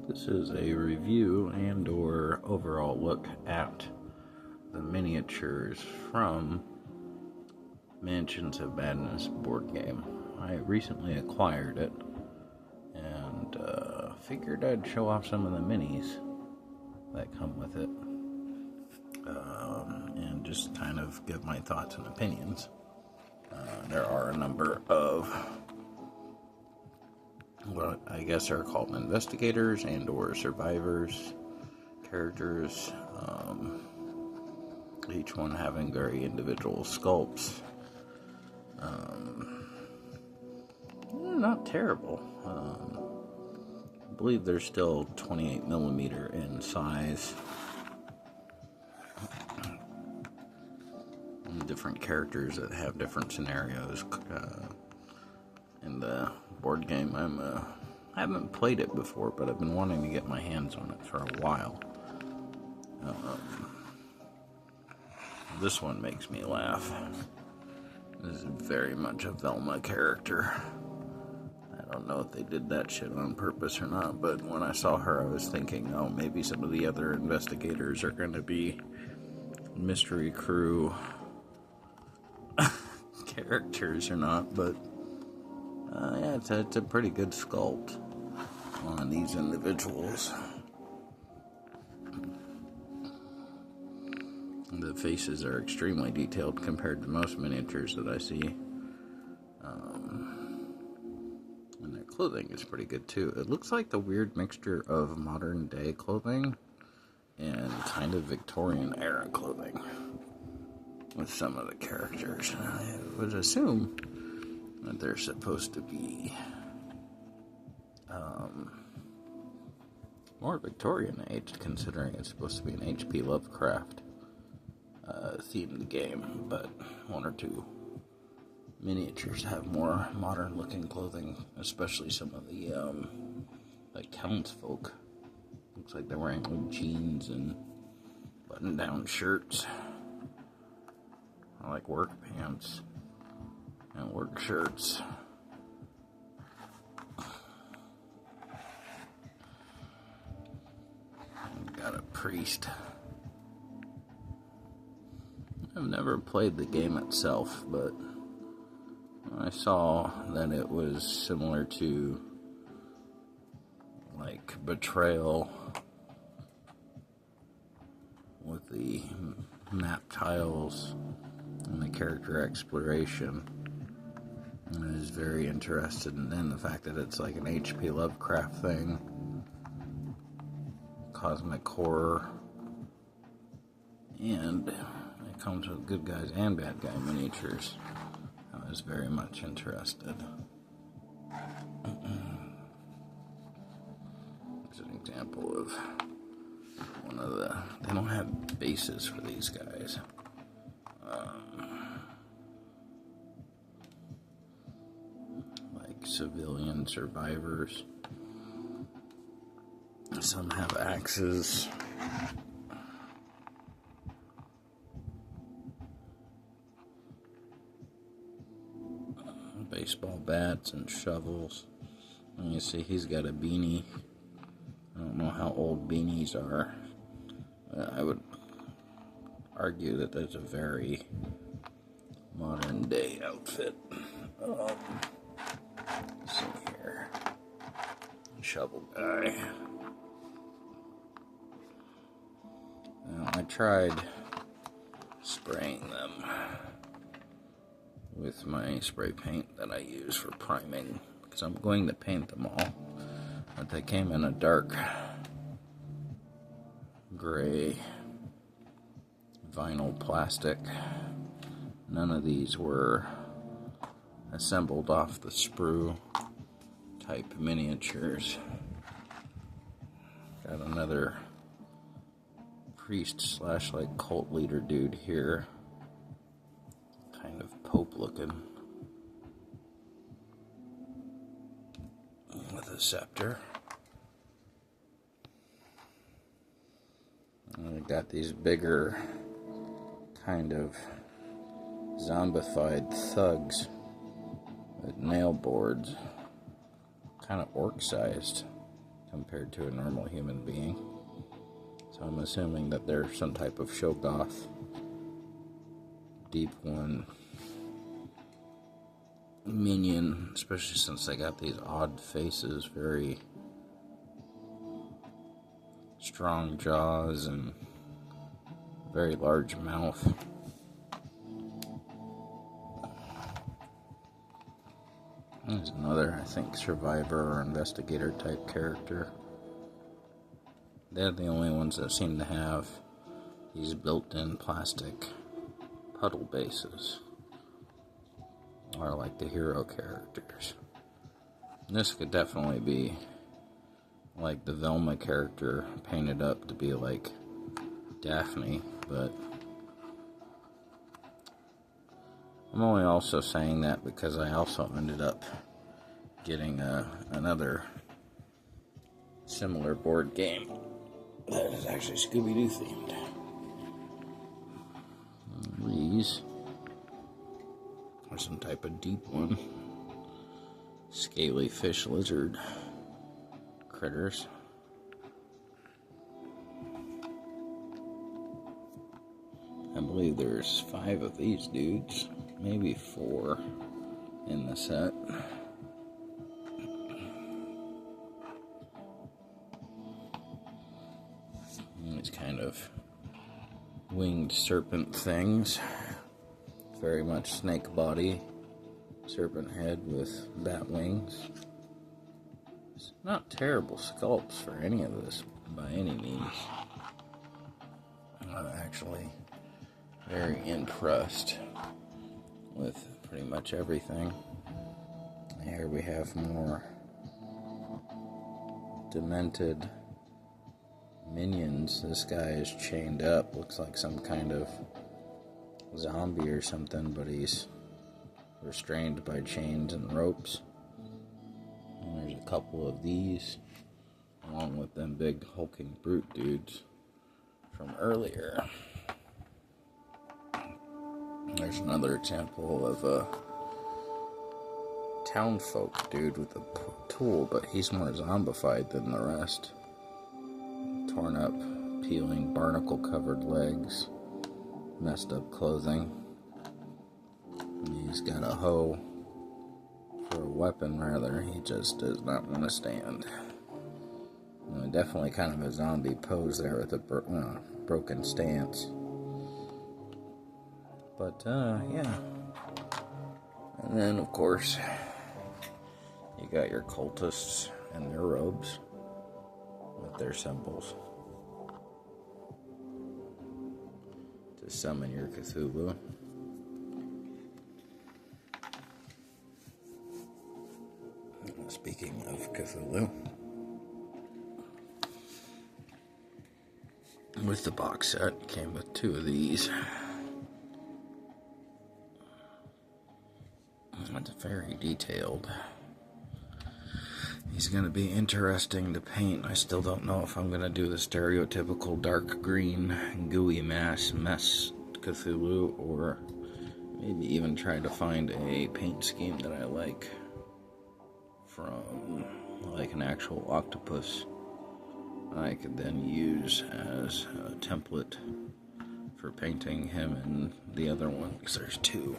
This is a review and or overall look at the miniatures from Mansions of Madness board game. I recently acquired it and figured I'd show off some of the minis that come with it and just kind of give my thoughts and opinions. There are a number of what I guess are called investigators and or survivors characters, each one having very individual sculpts. Not terrible. I believe they're still 28mm in size. And different characters that have different scenarios. In the board game, I haven't played it before, but I've been wanting to get my hands on it for a while. This one makes me laugh. This is very much a Velma character. I don't know if they did that shit on purpose or not, but when I saw her, I was thinking, oh, maybe some of the other investigators are going to be mystery crew characters or not, but yeah, it's a pretty good sculpt on these individuals. The faces are extremely detailed compared to most miniatures that I see. And their clothing is pretty good too. It looks like the weird mixture of modern day clothing and kind of Victorian era clothing with some of the characters. I would assume that they're supposed to be more Victorian age, considering it's supposed to be an H.P. Lovecraft themed game, but one or two miniatures have more modern looking clothing, especially some of the like townsfolk. Looks like they're wearing old jeans and button down shirts. I like work pants and work shirts. Got a priest. I've never played the game itself, but I saw that it was similar to like Betrayal with the map tiles and the character exploration. And I was very interested in the fact that it's like an H.P. Lovecraft thing, cosmic horror, and it comes with good guys and bad guy miniatures. I was very much interested. It's an example of one of the... They don't have bases for these guys. Like civilian survivors. Some have axes. Baseball bats and shovels. And you see he's got a beanie. I don't know how old beanies are. I would argue that that's a very modern day outfit. Let's see here. Shovel guy. Now, I tried spraying them with my spray paint that I use for priming, because I'm going to paint them all, but they came in a dark gray vinyl plastic. None of these were assembled off the sprue type miniatures. Got another priest slash like cult leader dude here, kind of Pope looking, with a scepter. And we got these bigger kind of zombified thugs with nail boards, kind of orc sized. compared to a normal human being. So I'm assuming that they're some type of Shoggoth Deep One minion, especially since they got these odd faces, very strong jaws and very large mouth. There's another, I think, survivor or investigator type character. They're the only ones that seem to have these built-in plastic puddle bases, or like the hero characters. And this could definitely be like the Velma character painted up to be like Daphne, but I'm only also saying that because I also ended up getting another similar board game that is actually Scooby-Doo themed. These are some type of deep one, scaly fish lizard critters. I believe there's 5 of these dudes, maybe 4 in the set. These kind of winged serpent things, very much snake body, serpent head with bat wings. It's not terrible sculpts for any of this by any means. I'm actually very impressed with pretty much everything. Here we have more demented minions. This guy is chained up, looks like some kind of zombie or something, but he's restrained by chains and ropes. And there's a couple of these, along with them big hulking brute dudes from earlier. There's another example of a townfolk dude with a tool, but he's more zombified than the rest. Torn up, peeling, barnacle-covered legs, messed up clothing. He's got a hoe for a weapon, rather. He just does not want to stand. Definitely kind of a zombie pose there with a broken stance. But, yeah. And then, of course, you got your cultists and their robes with their symbols to summon your Cthulhu. Speaking of Cthulhu, with the box set, came with 2 of these. It's very detailed. He's going to be interesting to paint. I still don't know if I'm going to do the stereotypical dark green gooey mess Cthulhu, or maybe even try to find a paint scheme that I like from like an actual octopus I could then use as a template for painting him and the other one, because there's 2.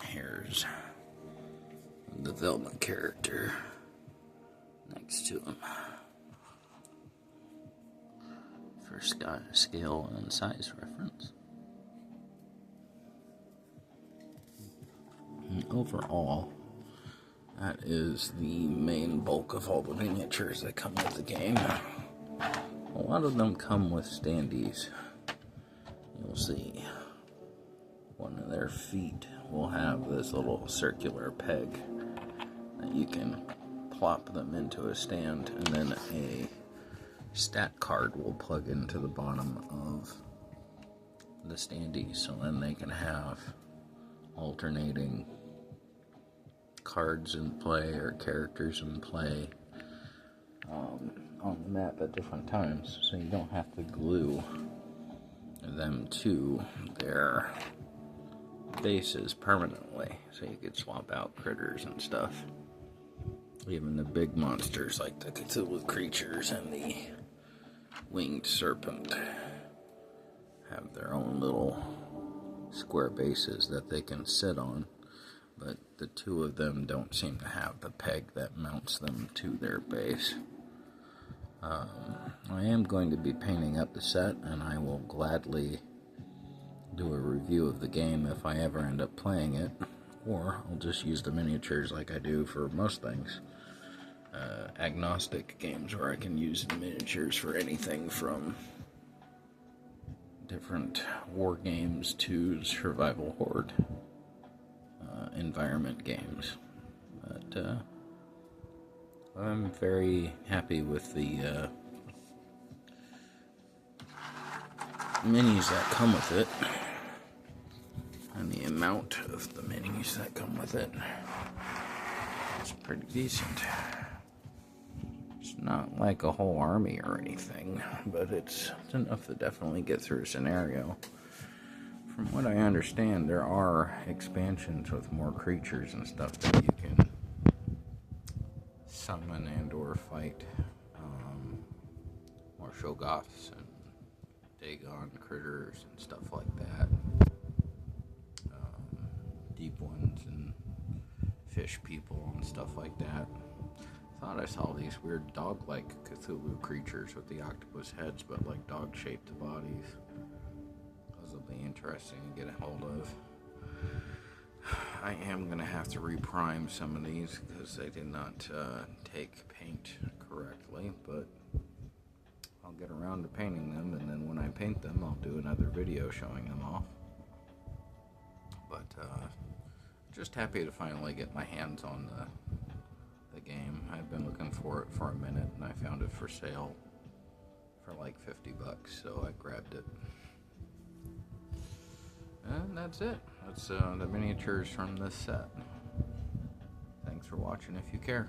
Here's the Velma character next to him for scale and size reference. And overall, that is the main bulk of all the miniatures that come with the game. A lot of them come with standees. You'll see one of their feet will have this little circular peg that you can plop them into a stand, and then a stat card will plug into the bottom of the standee, so then they can have alternating cards in play or characters in play on the map at different times, so you don't have to glue them to their bases permanently, so you could swap out critters and stuff. Even the big monsters like the Cthulhu creatures and the winged serpent have their own little square bases that they can sit on, but the two of them don't seem to have the peg that mounts them to their base. I am going to be painting up the set, and I will gladly do a review of the game if I ever end up playing it, or I'll just use the miniatures like I do for most things. Agnostic games where I can use the miniatures for anything from different war games to survival horde environment games. But I'm very happy with the minis that come with it, and the amount of the minis that come with it. It's pretty decent. It's not like a whole army or anything, but it's enough to definitely get through a scenario. From what I understand, there are expansions with more creatures and stuff that you can summon and or fight. More Shoggoths and Dagon critters and stuff like that. Deep ones and fish people and stuff like that. I thought I saw these weird dog-like Cthulhu creatures with the octopus heads, but like dog-shaped bodies. Those will be interesting to get a hold of. I am going to have to reprime some of these because they did not take paint correctly, but I'll get around to painting them, and then when I paint them, I'll do another video showing them off. But just happy to finally get my hands on the game. I've been looking for it for a minute, and I found it for sale for like $50, so I grabbed it. And that's it. That's the miniatures from this set. Thanks for watching if you care.